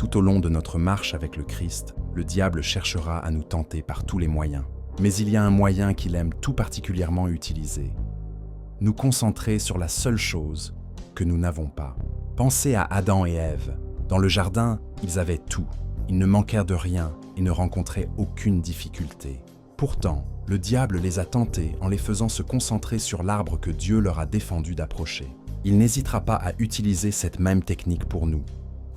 Tout au long de notre marche avec le Christ, le diable cherchera à nous tenter par tous les moyens. Mais il y a un moyen qu'il aime tout particulièrement utiliser. Nous concentrer sur la seule chose que nous n'avons pas. Pensez à Adam et Ève. Dans le jardin, ils avaient tout. Ils ne manquèrent de rien et ne rencontraient aucune difficulté. Pourtant, le diable les a tentés en les faisant se concentrer sur l'arbre que Dieu leur a défendu d'approcher. Il n'hésitera pas à utiliser cette même technique pour nous.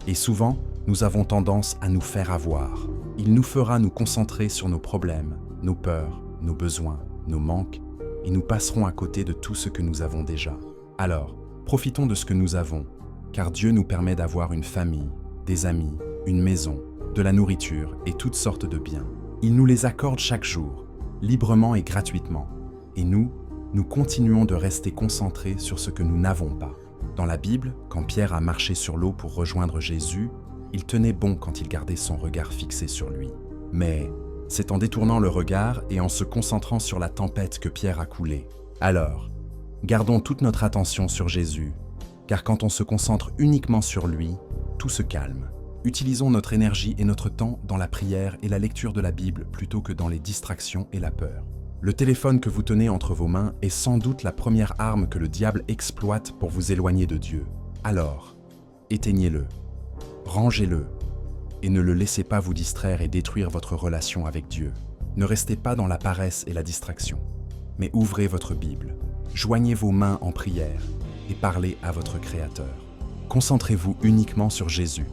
Et souvent, nous avons tendance à nous faire avoir. Il nous fera nous concentrer sur nos problèmes, nos peurs, nos besoins, nos manques, et nous passerons à côté de tout ce que nous avons déjà. Alors, profitons de ce que nous avons, car Dieu nous permet d'avoir une famille, des amis, une maison, de la nourriture et toutes sortes de biens. Il nous les accorde chaque jour, librement et gratuitement. Et nous continuons de rester concentrés sur ce que nous n'avons pas. Dans la Bible, quand Pierre a marché sur l'eau pour rejoindre Jésus, il tenait bon quand il gardait son regard fixé sur lui. Mais c'est en détournant le regard et en se concentrant sur la tempête que Pierre a coulé. Alors, gardons toute notre attention sur Jésus, car quand on se concentre uniquement sur lui, tout se calme. Utilisons notre énergie et notre temps dans la prière et la lecture de la Bible plutôt que dans les distractions et la peur. Le téléphone que vous tenez entre vos mains est sans doute la première arme que le diable exploite pour vous éloigner de Dieu. Alors, éteignez-le, rangez-le, et ne le laissez pas vous distraire et détruire votre relation avec Dieu. Ne restez pas dans la paresse et la distraction, mais ouvrez votre Bible, joignez vos mains en prière et parlez à votre Créateur. Concentrez-vous uniquement sur Jésus,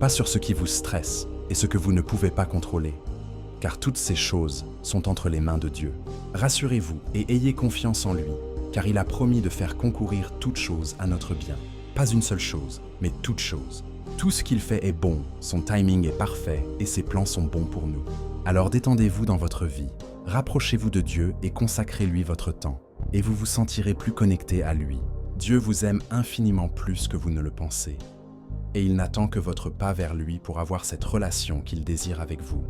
pas sur ce qui vous stresse et ce que vous ne pouvez pas contrôler, car toutes ces choses sont entre les mains de Dieu. Rassurez-vous et ayez confiance en lui, car il a promis de faire concourir toutes choses à notre bien. Pas une seule chose, mais toutes choses. Tout ce qu'il fait est bon, son timing est parfait et ses plans sont bons pour nous. Alors détendez-vous dans votre vie, rapprochez-vous de Dieu et consacrez-lui votre temps, et vous vous sentirez plus connecté à lui. Dieu vous aime infiniment plus que vous ne le pensez, et il n'attend que votre pas vers lui pour avoir cette relation qu'il désire avec vous.